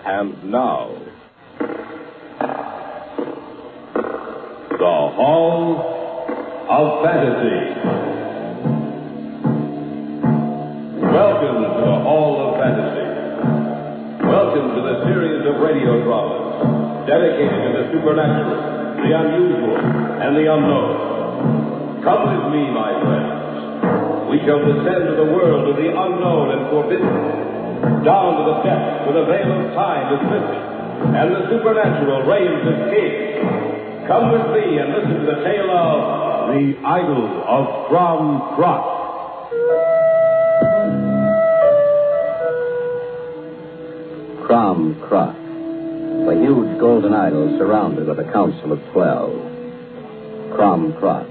And now, the Hall of Fantasy. Welcome to the Hall of Fantasy. Welcome to the series of radio dramas dedicated to the supernatural, the unusual, and the unknown. Come with me, my friends. We shall descend to the world of the unknown and forbidden, down to the depths where the veil of time is lifted, and the supernatural reigns as king. Come with me and listen to the tale of The Idol of Cruac. Cruac, a huge golden idol surrounded with a council of 12. Cruac,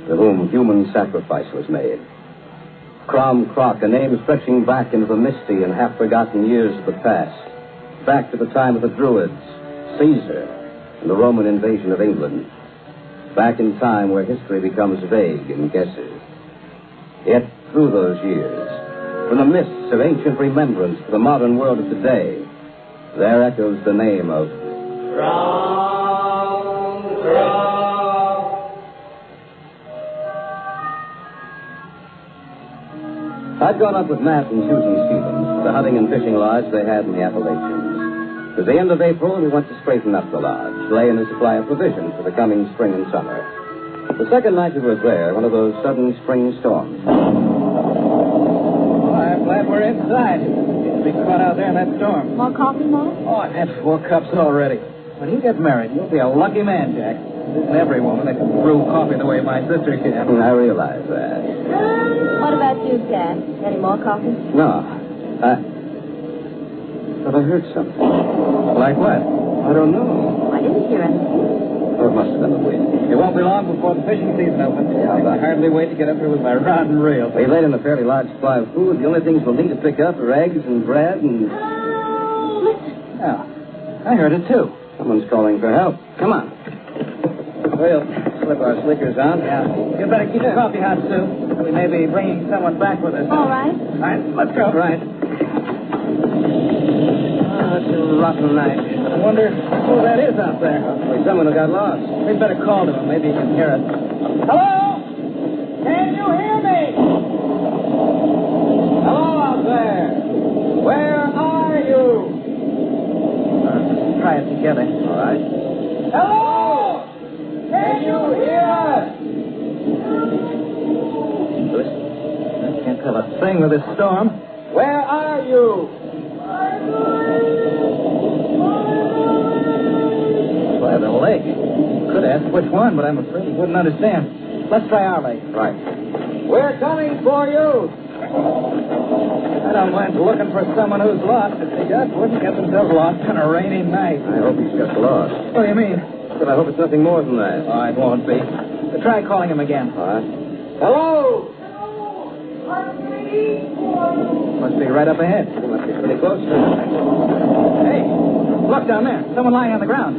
to whom human sacrifice was made. Cruac, a name stretching back into the misty and half-forgotten years of the past, back to the time of the Druids, Caesar, and the Roman invasion of England, back in time where history becomes vague and guesses. Yet, through those years, from the mists of ancient remembrance to the modern world of today, there echoes the name of Cromm. I'd gone up with Matt and Susan Stevens to the hunting and fishing lodge they had in the Appalachians. It was the end of April, and we went to straighten up the lodge, lay in a supply of provisions for the coming spring and summer. The second night we were there, one of those sudden spring storms. Well, I'm glad we're inside. You'll be caught out there in that storm. More coffee, Mom? Oh, I've had 4 cups already. When you get married, you'll be a lucky man, Jack. There isn't every woman that can brew coffee the way my sister can. I realize that. What about you, Dad? Any more coffee? No. But I heard something. Like what? I don't know. I didn't hear anything. Oh, it must have been the wind. It won't be long before the fishing season opens. I can hardly wait to get up here with my rod and reel. We laid in a fairly large supply of food. The only things we'll need to pick up are eggs and bread and... Listen. Yeah, I heard it, too. Someone's calling for help. Come on. We'll slip our slickers on. Yeah. You better keep the coffee hot, Sue. We may be bringing someone back with us. All right. All right, let's go. Right. Oh, it's a rotten night. I wonder who that is out there. Probably someone who got lost. We'd better call to him. Maybe he can hear us. Hello? Can you hear me? Hello out there. Where are you? Let's try it together. All right. Hello? Can you hear us? Listen. I can't tell a thing with this storm. Where are you? By the lake. Could ask which one, but I'm afraid he wouldn't understand. Let's try our lake. Right. We're coming for you. I don't mind looking for someone who's lost if they just wouldn't get themselves lost on a rainy night. I hope he's just lost. What do you mean? But I hope it's nothing more than that. Oh, it won't be. Try calling him again. All right. Hello? Must be right up ahead. He must be pretty close. Hey, look down there. Someone lying on the ground.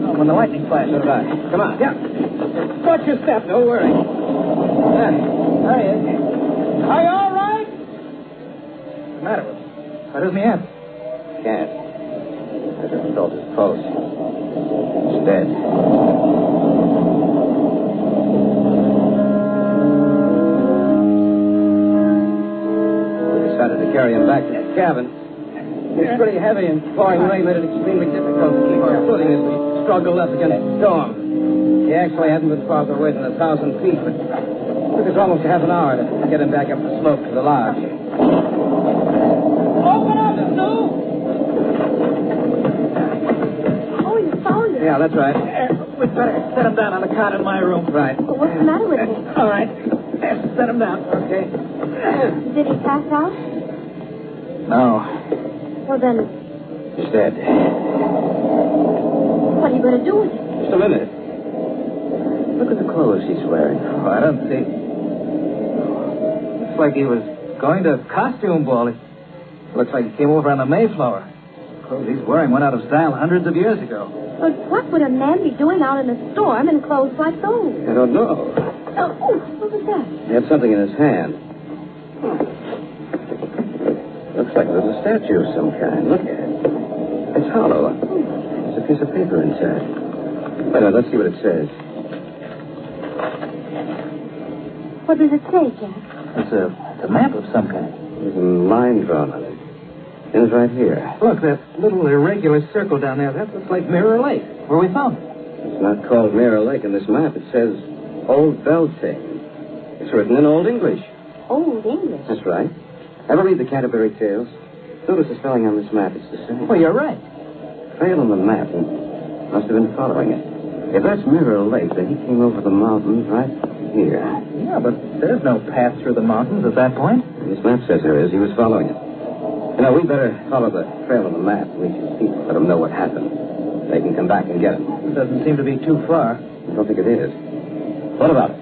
Oh, when the lightning flashed. So did I. Come on. Yeah. Watch your step. Don't worry. There he is. Are you all right? What's the matter with him? Why doesn't he answer? Can't. I just felt his pulse. He's dead. Decided to carry him back to the cabin. It's pretty heavy, and pouring rain made it extremely difficult to keep our footing as we struggled up against the storm. He actually hadn't been farther away than 1,000 feet, but it took us almost half an hour to get him back up the slope to the lodge. Open up, Sue! Oh, you found him. Yeah, that's right. We'd better set him down on the cot in my room. Right. But what's the matter with him? All right. Set him down. Okay. Did he pass out? No. Well, then, He's dead. what are you going to do with him? Just a minute. Look at the clothes he's wearing. Oh, I don't see. Looks like he was going to costume ball. It looks like he came over on the Mayflower. The clothes he's wearing went out of style hundreds of years ago. But what would a man be doing out in a storm in clothes like those? I don't know. Oh, what was that? He had something in his hand. Looks like a little statue of some kind. Look at it. hollow. There's a piece of paper inside. Wait a minute, let's see what it says. What does it say, Jack? It's a map of some kind. There's a line drawn on it. Ends right here. Look, that little irregular circle down there, that looks like Mirror Lake, where we found it. It's not called Mirror Lake in this map. It says Old Beltane. It's written in Old English. Old English? That's right. Ever read the Canterbury Tales? Notice the spelling on this map. It's the same. Well, you're right. Trail on the map and must have been following it. If that's Mirror Lake, then he came over the mountains right here. Yeah, but there's no path through the mountains at that point. This map says there is. He was following it. You know, we'd better follow the trail on the map and reach his people. Let them know what happened. They can come back and get him. It doesn't seem to be too far. I don't think it is. What about it?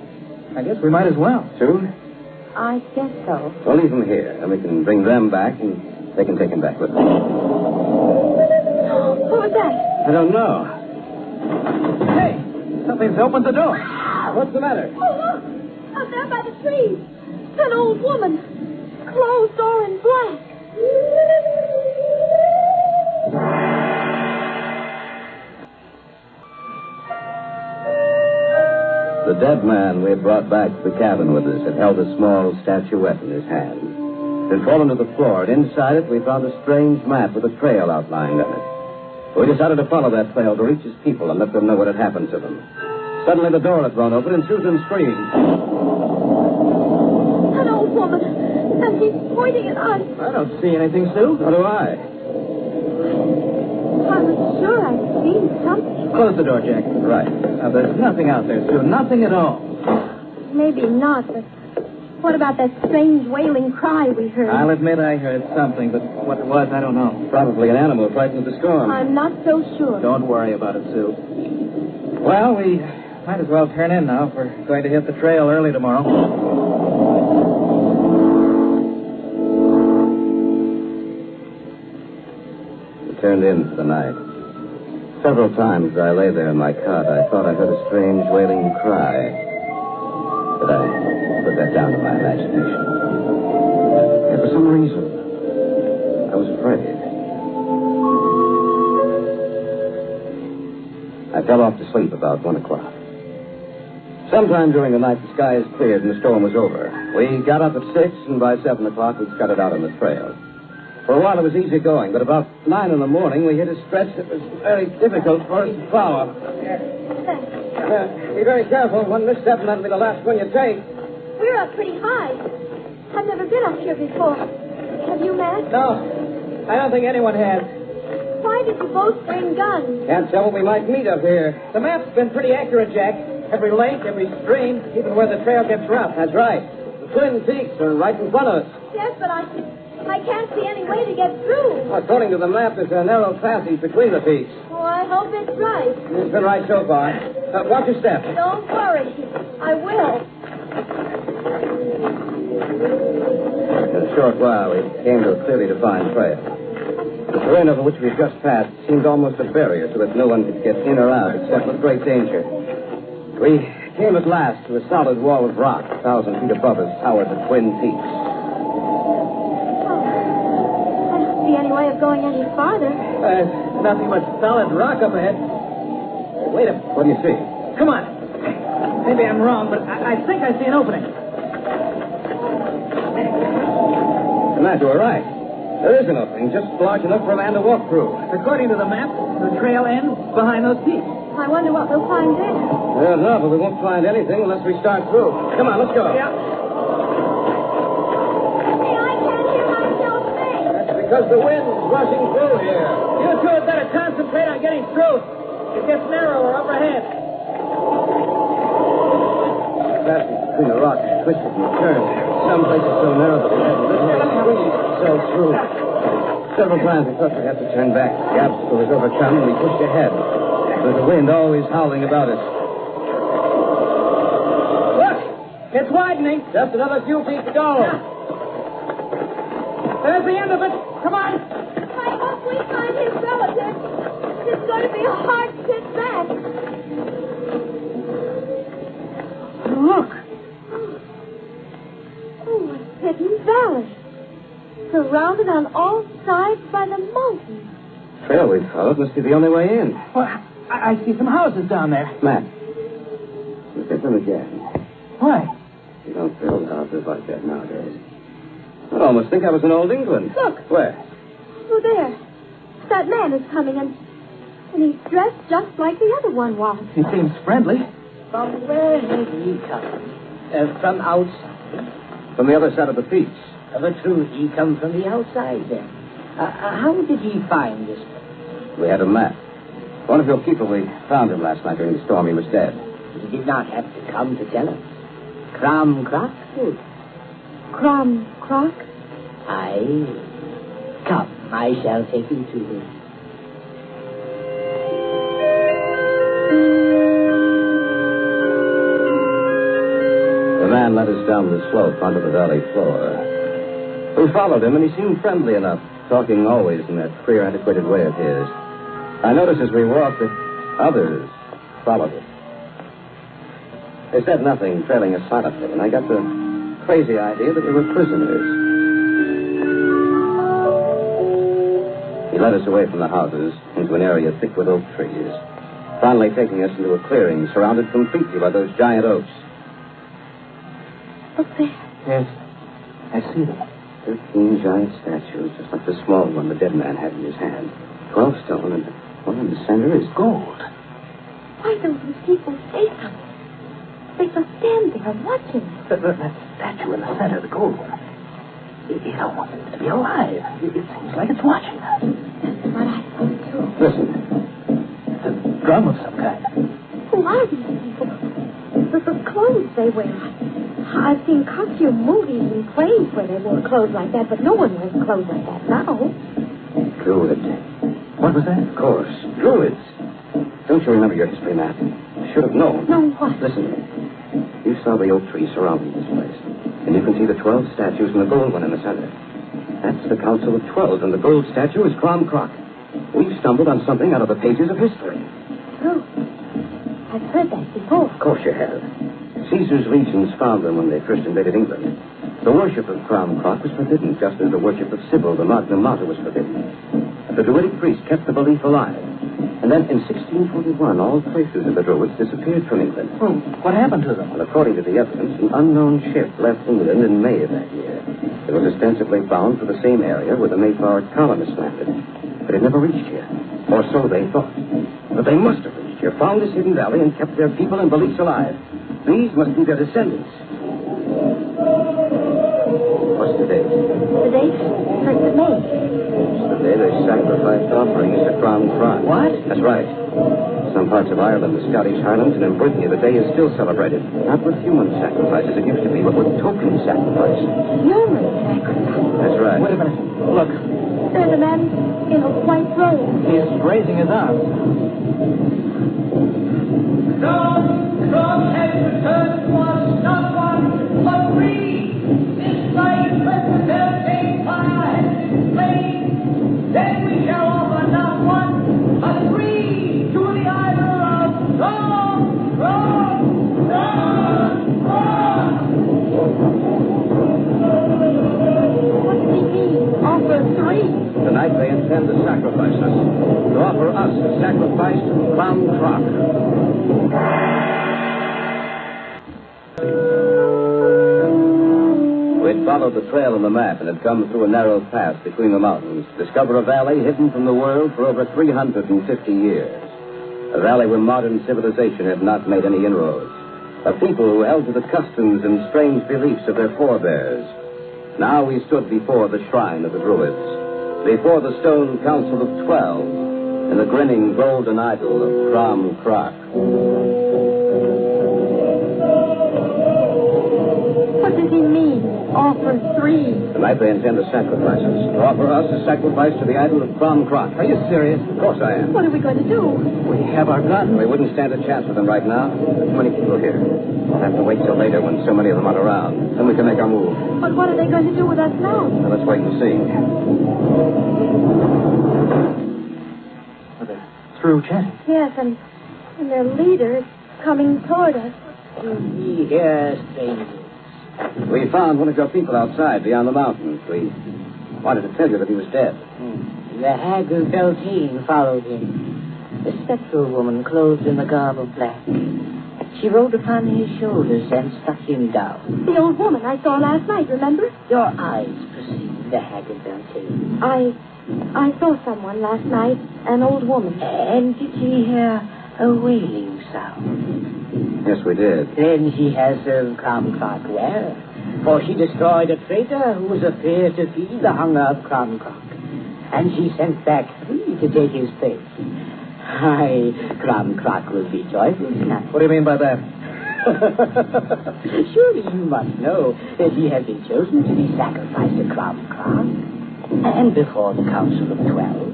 I guess we might as well. Soon? I guess so. We'll leave him here, and we can bring them back, and they can take him back with them. What was that? I don't know. Hey, something's opened the door. What's the matter? Oh, look! Out there by the trees. An old woman. Clothed all in black. The dead man we had brought back to the cabin with us had held a small statuette in his hand. It had fallen to the floor, and inside it we found a strange map with a trail outlined on it. We decided to follow that trail to reach his people and let them know what had happened to them. Suddenly the door had thrown open and Susan screamed. An old woman. And she's pointing at us. I don't see anything, Sue. So do I. I was sure I'd seen something. Close the door, Jack. Right. Now, there's nothing out there, Sue. Nothing at all. Maybe not, but what about that strange wailing cry we heard? I'll admit I heard something, but what it was, I don't know. Probably an animal frightened of the storm. I'm not so sure. Don't worry about it, Sue. Well, we might as well turn in now if we're going to hit the trail early tomorrow. We turned in for the night. Several times as I lay there in my cot, I thought I heard a strange wailing cry. But I put that down to my imagination. And for some reason, I was afraid. I fell off to sleep about 1 o'clock. Sometime during the night, the sky is cleared and the storm was over. We got up at 6, and by 7 o'clock, we started out on the trail. For a while, it was easy going, but about 9 in the morning, we hit a stretch that was very difficult for us to follow. Be very careful. One misstep, and that'll be the last one you take. We're up pretty high. I've never been up here before. Have you, Matt? No, I don't think anyone has. Why did you both bring guns? Can't tell what we might meet up here. The map's been pretty accurate, Jack. Every lake, every stream, even where the trail gets rough. That's right. The Twin Peaks are right in front of us. Yes, but I can't see any way to get through. According to the map, there's a narrow passage between the peaks. Oh, I hope it's right. It's been right so far. Watch your step. Don't worry. I will. In a short while, we came to a clearly defined trail. The terrain over which we've just passed seemed almost a barrier so that no one could get in or out except with great danger. We came at last to a solid wall of rock 1,000 feet above us towered the Twin Peaks. I don't see any way of going any farther. There's nothing but solid rock up ahead. Wait a minute. What do you see? Come on. Maybe I'm wrong, but I think I see an opening. Matt, you were right. There is an opening just large enough for a man to walk through. According to the map, the trail ends behind those peaks. I wonder what we'll find there. I don't know, but we won't find anything unless we start through. Come on, let's go. Yeah. Hey, I can't hear myself think. That's because the wind's rushing through here. You two had better concentrate on getting through. It gets narrower up ahead. The passage between the rocks twisted and turned. Some places so narrow that we had to literally squeeze ourselves through. Several times we thought we'd have to turn back. The obstacle was overcome and we pushed ahead. With the wind always howling about us. Look! It's widening. Just another few feet to go. There's the end of it. Come on. I hope we find his relative. It's going to be a hard trip back. Look. Oh, a hidden valley. Surrounded on all sides by the mountains. trail we followed must be the only way in. Well, I see some houses down there. Matt, look at them again. Why? You don't build houses like that nowadays. I'd almost think I was in old England. Look. Where? Oh, there. That man is coming, and he's dressed just like the other one was. He seems friendly. From where did he come? From outside? From the other side of the peaks. But true, he come from the outside then. How did he find this place? We had a map. One of your people, we found him last night during the storm. He was dead. He did not have to come to tell us. Cromm did. Cruac? Aye. Come, I shall take you to him. The man led us down the slope onto the valley floor. We followed him, and he seemed friendly enough, talking always in that queer, antiquated way of his. I noticed as we walked that others followed us. They said nothing, trailing us silently, and I got the crazy idea that we were prisoners. He led us away from the houses into an area thick with oak trees, finally taking us into a clearing surrounded completely by those giant oaks. Look there. Yes, I see them. 13 giant statues, just like the small one the dead man had in his hand. 12 stone, and the one in the center is gold. Why don't these people say something? They just stand there watching. That statue in the center, the gold one. It almost seems to be alive. It seems like it's watching us. That's what I think, too. Listen. It's a drum of some kind. Who are these people? The clothes they wear. I've seen costume movies and plays where they wore clothes like that, but no one wears clothes like that now. Druid. What was that? Of course. Druids. Don't you remember your history, Matt? You should have known. No, what? Listen. You saw the oak tree surrounding this place. And you can see the 12 statues and the gold one in the center. That's the Council of 12, and the gold statue is Cromm. We've stumbled on something out of the pages of history. True. I've heard that before. Of course you have. Caesar's legions found them when they first invaded England. The worship of Cromm was forbidden, just as the worship of Sybil, the Magna Mater, was forbidden. But the Druidic priests kept the belief alive. And then in 1641, all traces of the Druids disappeared from England. Well, what happened to them? Well, according to the evidence, an unknown ship left England in May of that year. It was ostensibly bound for the same area where the Mayflower colonists landed. But it never reached here. Or so they thought. But they must have reached here, found this hidden valley, and kept their people and beliefs alive. These must be their descendants. What's the date? The date? 1st of May. It's the day they sacrificed offerings to Cromm. What? That's right. Some parts of Ireland, the Scottish Highlands, and in Brittany, the day is still celebrated. Not with human sacrifice as it used to be, but with token sacrifice. Human sacrifice. That's right. Wait a minute. Look, There's a man in a white robe. he's raising his arms. Cromm has returned to us not one, but three. This night let the telltale fire has been slain. Then we shall offer not one, but three to the idol of Cromm. What does he mean? Offer 3? Tonight they intend to sacrifice us. To offer us a sacrifice to Cromm. We'd followed the trail on the map and had come through a narrow pass between the mountains to discover a valley hidden from the world for over 350 years. A valley where modern civilization had not made any inroads. A people who held to the customs and strange beliefs of their forebears. Now we stood before the shrine of the Druids, before the stone council of 12, and the grinning golden idol of Cromm. What does he mean? Offer 3? Tonight they intend to sacrifice us. To offer us a sacrifice to the idol of Cromm. Are you serious? Of course I am. What are we going to do? We have our guns. We wouldn't stand a chance with them right now. There's too many people here. We'll have to wait till later when so many of them aren't around. Then we can make our move. But what are they going to do with us now? Now, let's wait and see. Well, they're through chanting. Yes, and their leader is coming toward us. We hear strangers. We found one of your people outside beyond the mountains. We wanted to tell you that he was dead. the hag of Beltane followed him. A spectral woman clothed in the garb of black. She rode upon his shoulders and struck him down. The old woman I saw last night, remember? Your eyes perceived the hag of Beltane. I saw someone last night, an old woman. And did she hear a wailing sound? Yes, we did. Then she has served Cromm well, for she destroyed a traitor who was afraid to feed the hunger of Cromm. And she sent back 3 to take his place. Aye, Cromm will be joyful tonight. What do you mean by that? Surely you must know that he has been chosen to be sacrificed to Cromm. And before the Council of 12,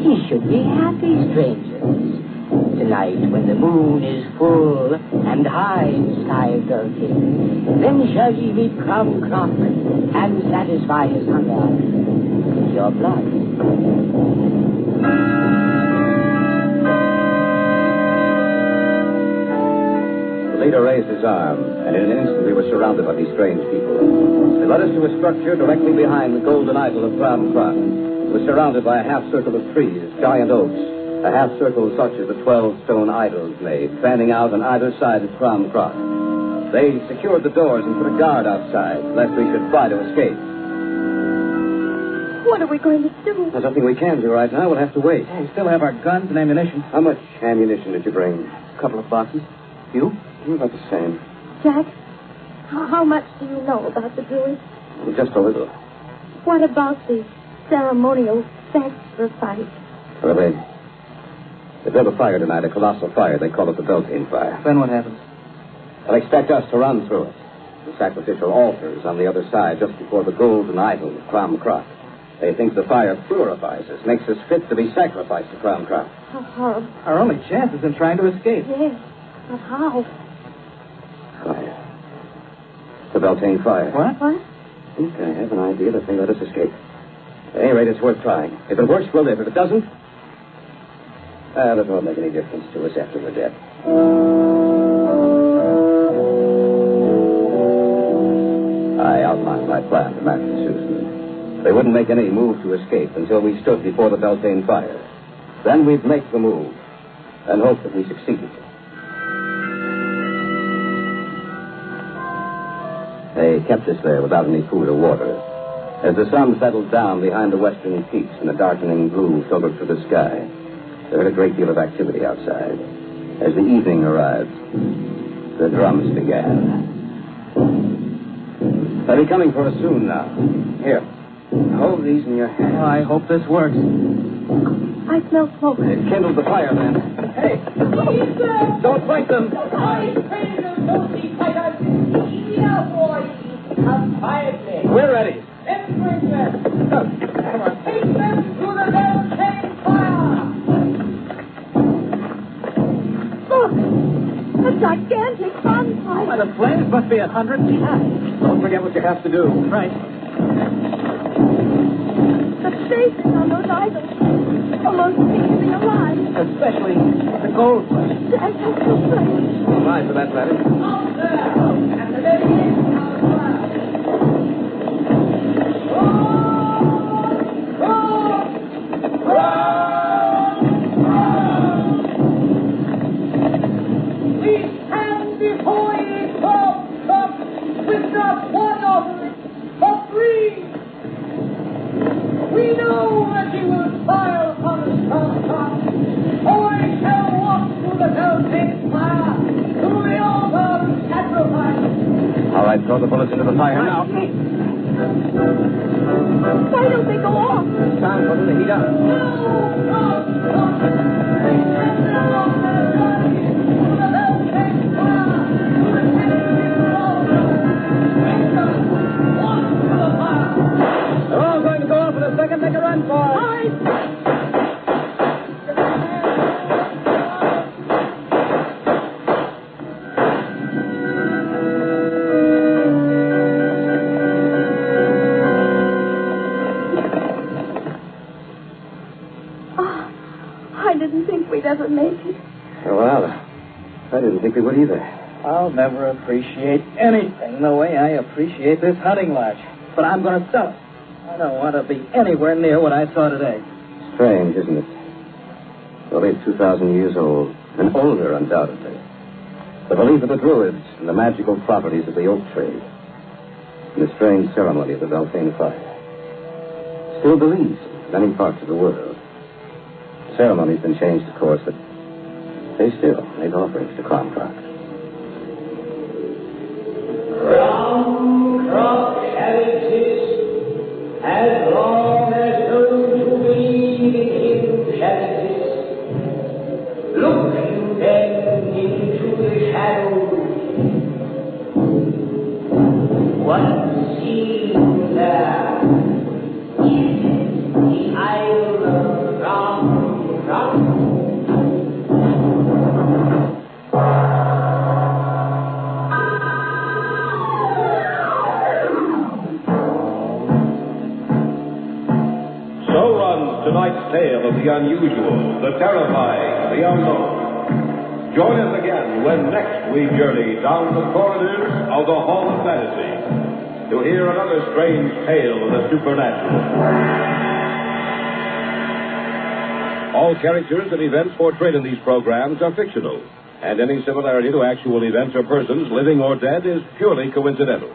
he should be happy, strangers. Tonight, when the moon is full and high in the sky of Beltane, then shall ye meet Cromm and satisfy his hunger with your blood. The leader raised his arm, and in an instant we were surrounded by these strange people. They led us to a structure directly behind the golden idol of Cromm. It was surrounded by a half-circle of trees, giant oaks, a half-circle such as the 12-stone idols made, fanning out on either side of Cromm. They secured the doors and put a guard outside, lest we should try to escape. What are we going to do? There's nothing we can do right now. We'll have to wait. We still have our guns and ammunition. How much ammunition did you bring? A couple of boxes. You? About the same. Jack, how much do you know about the Druids? Just a little. What about the ceremonial sacrifice? Well, they built a fire tonight, a colossal fire. They call it the Beltane fire. Then what happens? They'll expect us to run through it. The sacrificial altars on the other side, just before the golden idol of Cromm. They think the fire purifies us, makes us fit to be sacrificed to Cromm. How horrible. Our only chance is in trying to escape. Yes, but how? Fire. The Beltane fire. What? What? I think I have an idea that may let us escape. At any rate, it's worth trying. If it works, we'll live. If it doesn't, it won't make any difference to us after we're dead. I outlined my plan to Matt and Susan. They wouldn't make any move to escape until we stood before the Beltane fire. Then we'd make the move and hope that we succeeded. They kept us there without any food or water. As the sun settled down behind the western peaks and the darkening blue filtered through the sky, there was a great deal of activity outside. As the evening arrived, the drums began. They'll be coming for us soon now. Here, hold these in your hand. Oh, I hope this works. I smell smoke. They've kindled the fire, then. Hey, don't fight them. Come quietly. We're ready. Let's bring them. Come on. Take them to the Beltane fire. Look, a gigantic Why, bonfire. the flames must be 100 feet high. Don't forget what you have to do. Right. The faces on those idols almost seem to be alive. Especially the gold one. Jack, that's so strange. Mine, for that matter. Out there. At the very end of the fire. We stand before you, Cromm, with not one offering, but 3. We know that you will fire upon us, Cromm, or we shall walk through the Beltane fire to the altar of sacrifice. All right, throw the bullets into the fire now. Why don't they go off? It's time for them to heat up. No, Cromm, we stand along their bodies to the Beltane fire, to the sacrificial altar. Bring them, walk to the fire. They're all going to go off in a second. Make a run for it. I didn't think we'd ever make it. Well, I didn't think we would either. I'll never appreciate anything the way I appreciate this hunting lodge. But I'm going to sell it. I don't want to be anywhere near what I saw today. Strange, isn't it? Only 2,000 years old, and older, undoubtedly. The belief of the Druids and the magical properties of the oak tree, and the strange ceremony of the Beltane fire. Still believed in many parts of the world. The ceremony's been changed, of course, but they still make offerings to Cromm. Cromm shall exist as long as those who believe in him shall exist. Look you then into the shadows. What seems there? Is it the isle of Cromm? Tonight's tale of the unusual, the terrifying, the unknown. Join us again when next we journey down the corridors of the Hall of Fantasy to hear another strange tale of the supernatural. All characters and events portrayed in these programs are fictional, and any similarity to actual events or persons, living or dead, is purely coincidental.